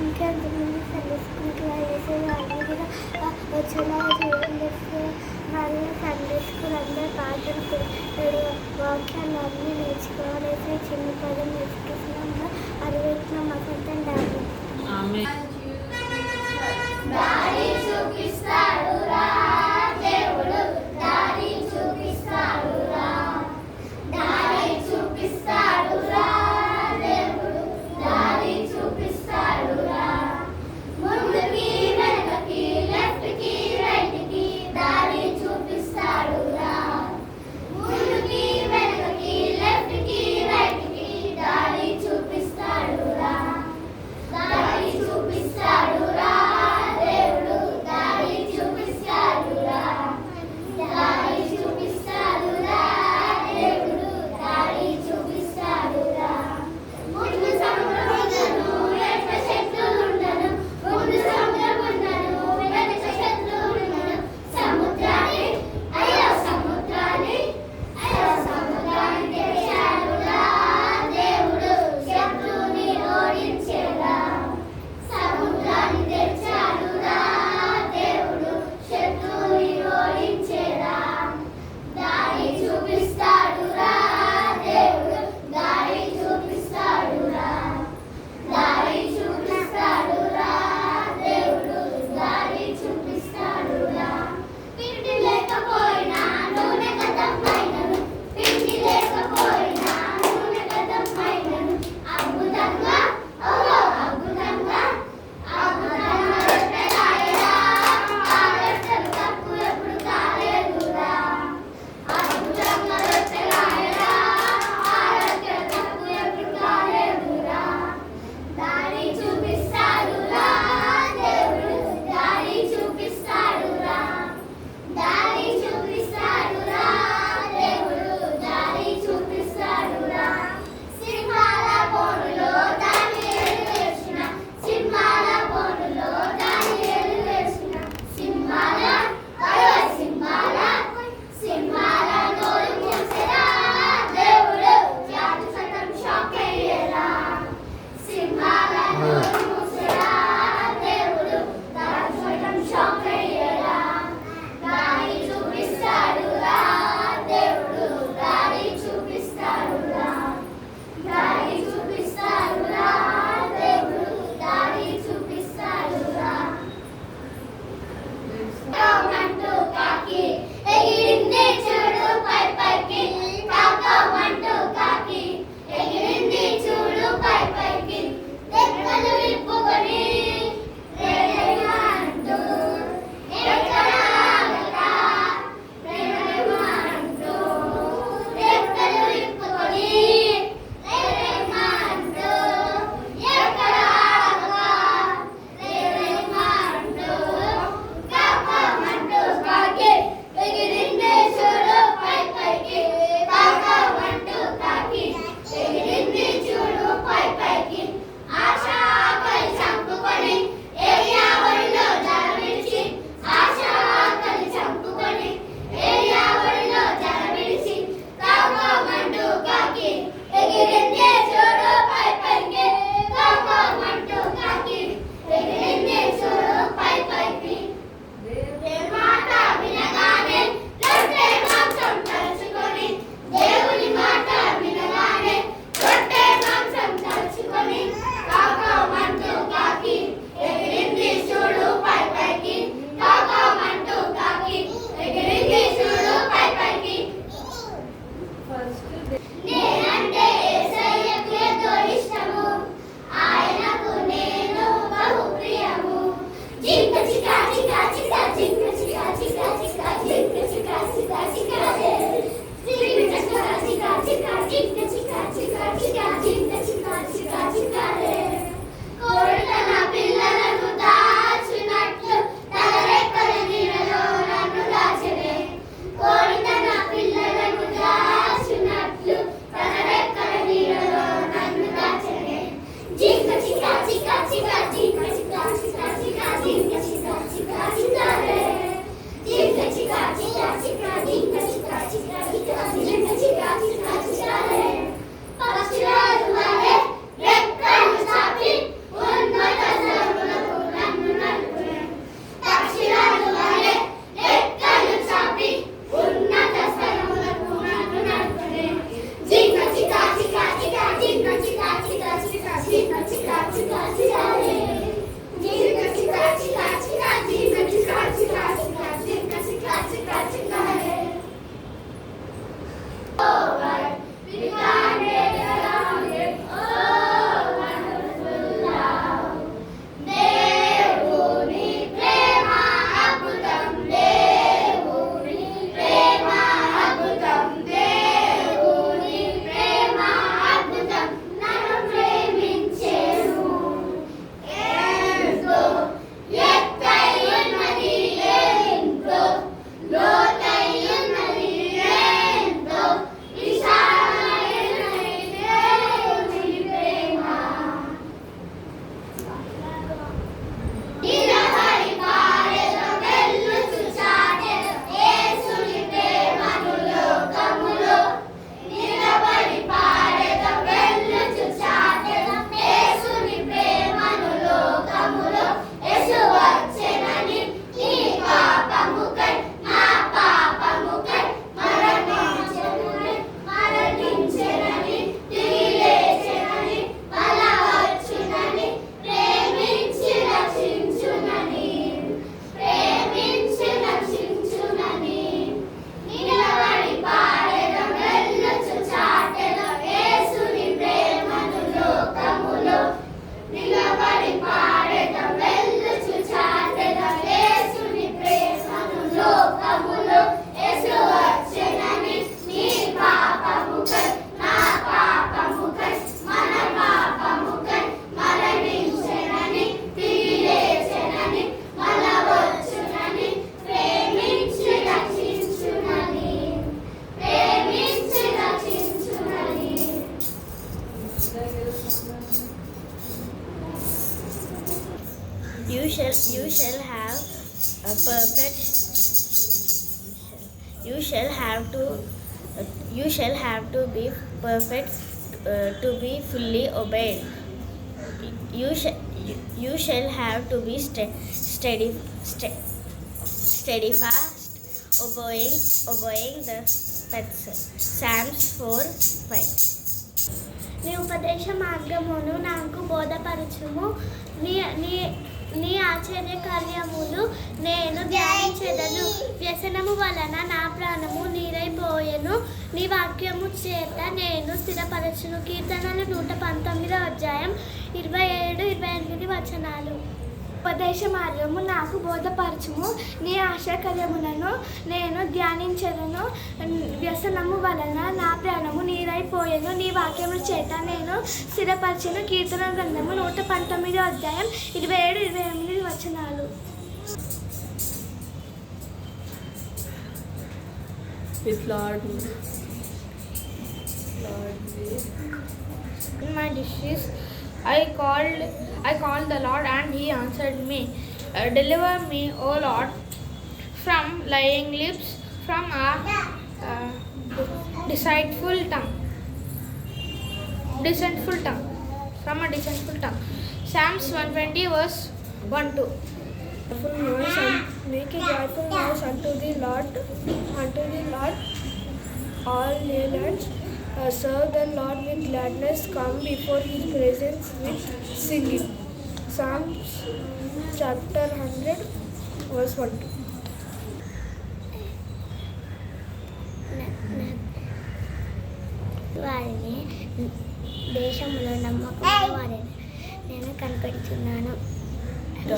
ఇంకా ఎంతమంది సండే స్కూల్కి వెళ్ళేసి వాళ్ళు కూడా వచ్చేలా చూడండి. వాళ్ళు సండే స్కూల్ అందరూ పాటలు వాక్యాలు అన్నీ నేర్చుకోవాలేసి చిన్న పదం నేర్చుకుంటున్నాము. అరవైట్లో మాకంటే దారి చూపిస్తాడు రా దేవుడు, దారి చూపిస్తాడు రా, దారి చూపిస్తాడు రా దేవుడు, దారి చూపిస్తాడు రా. ముందుకి వెనకకి లెఫ్ట్ కి రైట్ కి దారి చూపిస్తాడు రా. ముందుకి వెనకకి లెఫ్ట్ కి రైట్ కి దారి చూపిస్తాడు రా, దారి చూపిస్తాడు. You shall have a perfect. You shall have to. You shall have to be perfect to be fully obeyed. You shall have to be steadfast, obeying the pets. Psalms 4:5. నీ ఉపదేశ మార్గమును నాకు బోధపరచుము. నీ నీ నీ ఆశ్చర్య కార్యములు నేను ధ్యానించెదను. వ్యసనము వలన నా ప్రాణము నీరైపోయెను. నీ వాక్యము చేత నేను స్థిరపరచును. కీర్తనలు 119 27-28 వచనాలు. ఉపదేశ మార్గము నాకు బోధపరచుము. నీ ఆశకర్యములను నేను ధ్యానించెదను. వ్యసనము వలన నా ప్రాణము నీరైపోయెను. నీ వాక్యముల చేత నేను స్థిరపరచును. కీర్తన గ్రంథము 119 27-28 వచనాలు. In my distress, I called the Lord, and He answered me. Deliver me, O Lord, from lying lips, from a deceitful tongue. From a deceitful tongue. Psalms 120:1-2. Make a joyful noise unto the Lord, all ye lands. Serve the Lord with gladness, come before His presence with singing. Psalms chapter 100:1-2. వారిని దేశంలో నమ్మకం వారిని నేను కనిపెడుతున్నాను. I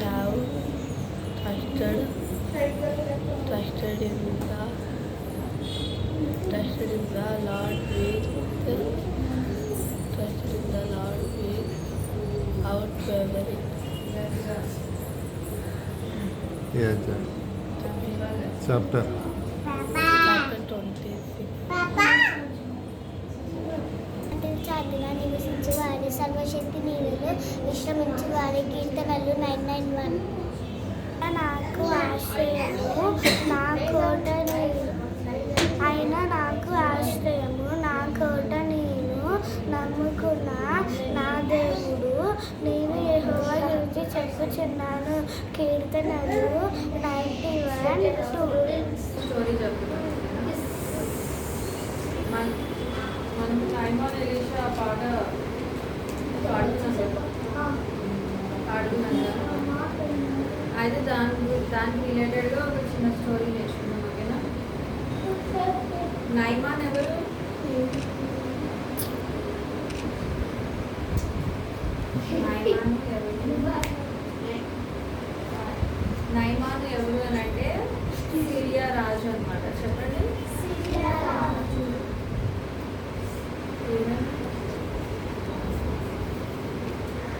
have trusted in the Lord without wavering. Yeah, chapter 26. నివసించు వారి సర్వశక్తి నీరులు విశ్రమించు వారి. కీర్తనలు 9:9-1. నాకు ఆశ్రయము నా కోట ఆయన నాకు ఆశ్రయము నా కోట నేను నమ్ముకున్న నా దేవుడు. నేను యెహోవా గురించి చెప్పుచున్నాను. కీర్తనలు 91:2. స్టోరీ చెప్తున్నాను. మనం నైమాన్ ఎలీషా పాట పాడుతున్నాం కదా. అయితే దానికి రిలేటెడ్గా ఒక చిన్న స్టోరీ నేర్చుకున్నాం. ఓకేనా? నైమాన్ ఎవరు? నైమాన్ ఎవరు అని అంటే సిరియా రాజు అనమాట. చెప్పండి.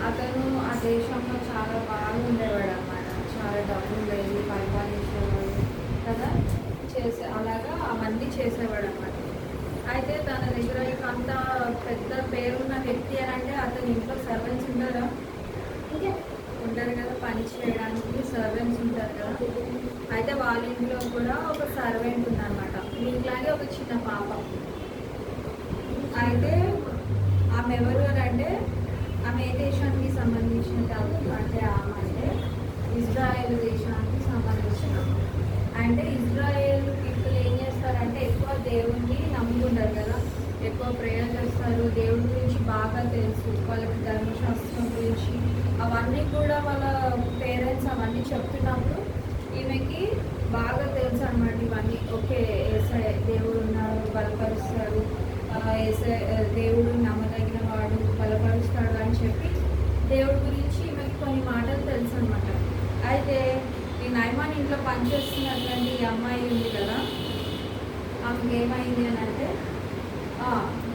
అతను ఆ దేశంలో చాలా బాగా ఉండేవాడు అన్నమాట. చాలా డబ్బులు వెళ్ళి పరిపాలించేవాడు కదా. అలాగా అవన్నీ చేసేవాడు అన్నమాట. అయితే తన దగ్గర అంత పెద్ద పేరున్న వ్యక్తి అని అంటే అతని ఇంట్లో సర్వెంట్స్ ఉంటారా? ఉంటారు కదా, పని చేయడానికి సర్వెంట్స్ ఉంటారు కదా. అయితే వాళ్ళ ఇంట్లో కూడా ఒక సర్వెంట్ ఉందన్నమాట. ఇంట్లాగే ఒక చిన్న పాప. అయితే ఆమె ఎవరు అని అంటే ఆమె ఏ దేశానికి సంబంధించిన అంటే ఆమె అంటే ఇజ్రాయెల్ దేశానికి సంబంధించిన. అంటే ఇజ్రాయెల్ పీపుల్ ఏం చేస్తారంటే ఎక్కువ దేవుణ్ణి నమ్ముకుంటారు కదా, ఎక్కువ ప్రేయర్ చేస్తారు, దేవుడి గురించి బాగా తెలుసు, వాళ్ళకి ధర్మశాస్త్రం గురించి అవన్నీ కూడా వాళ్ళ పేరెంట్స్ అవన్నీ చెప్తున్నప్పుడు ఈమెకి బాగా తెలుసు అన్నమాట ఇవన్నీ. ఓకే, ఏసై దేవుడు ఉన్నారు, బలపరుస్తాడు, దేవుడు నమ్మదగిన వాడు, బలపరుస్తాడు అని చెప్పి దేవుడి గురించి ఈమెకి కొన్ని మాటలు తెలుసు అనమాట. అయితే ఈ నైమాన్ ఇంట్లో పనిచేస్తున్నటువంటి ఈ అమ్మాయి ఉంది కదా, ఆమెకి ఏమైంది అని అంటే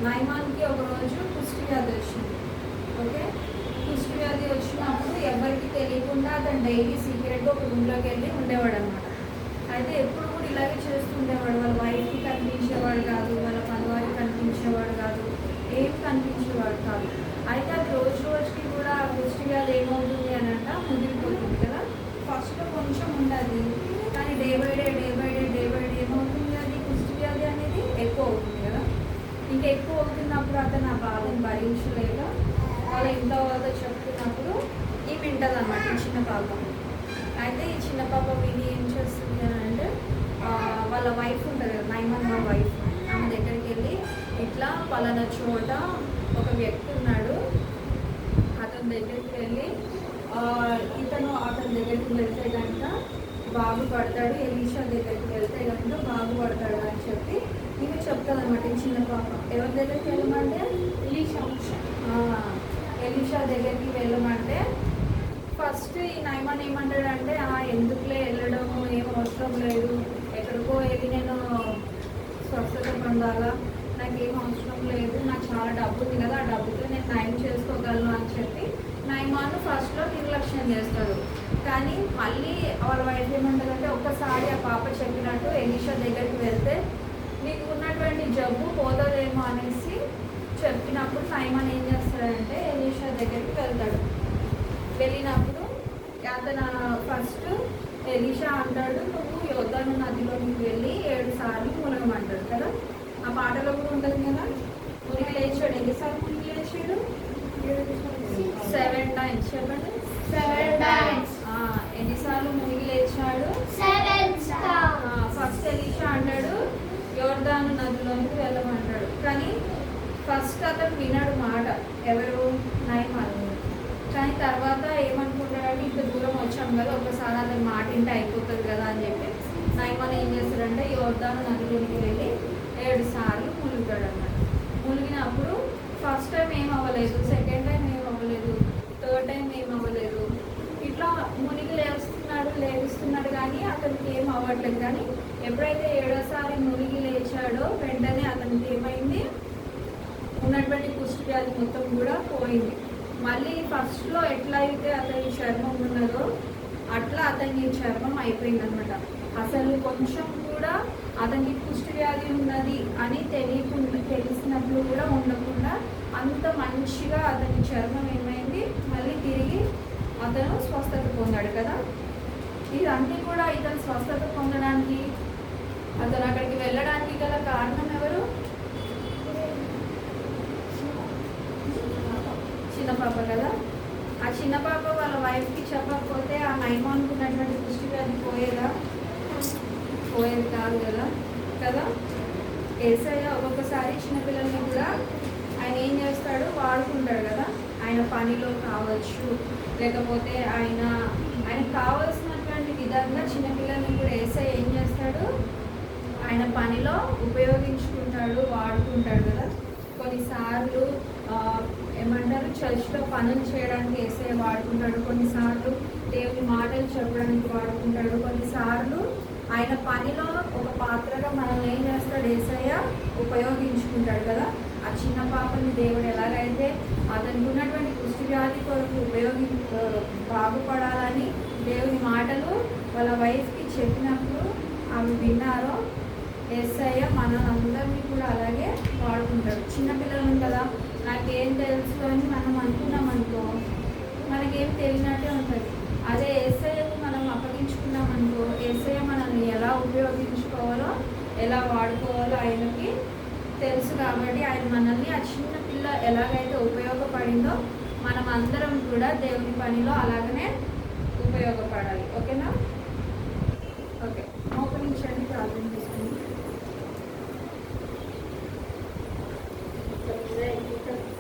నైమాన్కి ఒకరోజు కుష్టి వ్యాధి వచ్చింది. ఓకే, కుష్టి వ్యాధి వచ్చినప్పుడు ఎవరికి తెలియకుండా అతను డైలీ సీక్రెట్గా ఒక రూమ్లోకి వెళ్ళి ఉండేవాడు అనమాట. అయితే ఎప్పుడు కూడా ఇలాగే చేస్తుండేవాడు. వాళ్ళ వైఫ్కి కనిపించేవాడు కాదు, వాళ్ళ ఇంకా ఎక్కువ అవుతున్నప్పుడు అతను ఆ బాధను భరించలేక వాళ్ళ ఇంట్లో వాళ్ళతో చెప్తున్నప్పుడు ఈ వింటది అనమాట ఈ చిన్న పాప. అయితే ఈ చిన్న పాప విని ఏం చేస్తుంది అని అంటే వాళ్ళ వైఫ్ ఉంటుంది కదా, నైమన్ వాళ్ళ వైఫ్, ఆమె దగ్గరికి వెళ్ళి ఇట్లా పలానా చోట ఒక వ్యక్తి ఉన్నాడు, అతని దగ్గరికి వెళ్ళి అతని దగ్గరికి వెళ్తే కనుక బాగుపడతాడు, ఎలీషా దగ్గరికి వెళ్తే కనుక బాగుపడతాడు అని చెప్పి ఇవి చెప్తాను అనమాట ఈ చిన్న పాప. ఎవరి దగ్గరికి వెళ్ళమంటే ఎలీషా దగ్గరికి వెళ్ళమంటే ఫస్ట్ ఈ నైమాన్ ఏమంటాడంటే ఎందుకులే వెళ్ళడము, ఏం అవసరం లేదు, ఎక్కడికో వెళ్ళి నేను స్వస్థత పొందాలా, నాకేం అవసరం లేదు, నాకు చాలా డబ్బు ఉంది కదా, ఆ డబ్బుతో నేను నయం చేసుకోగలను అని చెప్పి నైమాను ఫస్ట్లో నిర్లక్ష్యం చేస్తాడు. కానీ మళ్ళీ వాళ్ళ వైఫ్ ఏమంటారంటే ఒక్కసారి ఆ పాప చెప్పినట్టు ఎలీషా దగ్గరికి వెళ్తే నీకు ఉన్నటువంటి జబ్బు పోతుందేమో అనేసి చెప్పినప్పుడు నైమాన్ ఏం చేస్తాడంటే ఎలీషా దగ్గరికి వెళ్తాడు. వెళ్ళినప్పుడు అతను ఫస్ట్ ఎలీషా అంటాడు, నువ్వు యోర్దాను నదిలోకి వెళ్ళి 7 సార్లు మునగమంటాడు కదా, ఆ పాటలో కూడా ఉంటుంది కదా. మునిగి లేచాడు, ఎన్నిసార్లు మునిగి లేచాడు? 7 times. చెప్పండి. 7 times. ఎన్నిసార్లు మునిగి లేచాడు? 7 times. ఫస్ట్ ఎలీషా అంటాడు యోర్దాను నదిలోనికి వెళ్ళమంటాడు. కానీ ఫస్ట్ అతను వినడు మాట, ఎవరు? నైమాన్. కానీ తర్వాత ఏమనుకుంటాడంటే ఇంత దూరం వచ్చాం కదా, ఒకసారి అతను మాట ఇంటే అయిపోతుంది కదా అని చెప్పి నైమాన్ ఏం చేస్తాడంటే యోర్దాను నదిలోనికి వెళ్ళి 7 సార్లు మునుగుతాడు అన్నమాట. మునిగినప్పుడు ఫస్ట్ టైం ఏం అవ్వలేదు, సెకండ్ టైం ఏం అవ్వలేదు, థర్డ్ టైం ఏం అవ్వలేదు, ఇట్లా మునిగి లేస్తున్నాడు కానీ అతనికి ఏం అవ్వట్లేదు. కానీ ఎప్పుడైతే 7వసారి మునిగి లేచాడో వెంటనే అతనికి ఏమైంది, ఉన్నటువంటి కుష్టి వ్యాధి మొత్తం కూడా పోయింది. మళ్ళీ ఫస్ట్లో ఎట్లా అయితే అతని చర్మం ఉన్నదో అట్లా అతని చర్మం అయిపోయింది అనమాట. అసలు కొంచెం కూడా అతనికి కుష్టి వ్యాధి ఉన్నది అని తెలిసినప్పుడు కూడా ఉండకుండా అంత మంచిగా అతని చర్మం ఏమైంది, మళ్ళీ తిరిగి అతను స్వస్థత పొందాడు కదా. ఇదన్నీ కూడా ఇతను స్వస్థత పొందడానికి, అతను అక్కడికి వెళ్ళడానికి గల కారణం ఎవరు? చిన్న పాప కదా. ఆ చిన్న పాప వాళ్ళ వైఫ్కి చెప్పకపోతే ఆ నైమాన్కు ఉన్నటువంటి కుష్టి వ్యాధి పోయేది కాదు కదా కదా. యేసయ్య ఒక్కొక్కసారి చిన్నపిల్లల్ని కూడా ఆయన ఏం చేస్తాడు, వాడుకుంటాడు కదా. ఆయన పనిలో కావచ్చు, లేకపోతే ఆయనకు కావాల్సినటువంటి విధంగా చిన్నపిల్లల్ని కూడా యేసయ్య ఏం చేస్తాడు, ఆయన పనిలో ఉపయోగించుకుంటాడు, వాడుకుంటాడు కదా. కొన్నిసార్లు ఏమంటారు, చర్చ్లో పనులు చేయడానికి యేసయ్య వాడుకుంటాడు, కొన్నిసార్లు దేవుని మాటలు చెప్పడానికి వాడుకుంటాడు, కొన్నిసార్లు ఆయన పనిలో ఒక పాత్రగా మనల్ని ఏం చేస్తాడు, యేసయ్య ఉపయోగించుకుంటాడు కదా. ఆ చిన్న పాపని దేవుడు ఎలాగైతే అతనికి ఉన్నటువంటి కుష్టి వ్యాధి కొరకు బాగుపడాలని దేవుని మాటలు వాళ్ళ వైఫ్కి చెప్పినప్పుడు ఆమె విన్నారో, యేసయ్య మనందరినీ కూడా అలాగే వాడుకుంటాడు. చిన్నపిల్లలు కదా, నాకేం తెలుసు అని మనం అనుకున్నాం అనుకో, మనకేం తెలియనట్టే ఉంటుంది. అదే యేసయ్యకు మనం అప్పగించుకున్నాం అనుకో, యేసయ్య మనల్ని ఎలా ఉపయోగించుకోవాలో, ఎలా వాడుకోవాలో ఆయనకి తెలుసు. కాబట్టి ఆయన మనల్ని ఆ చిన్న పిల్ల ఎలాగైతే ఉపయోగపడిందో మనం అందరం కూడా దేవుని పనిలో అలాగనే ఉపయోగపడాలి. ఓకేనా? ఓకే.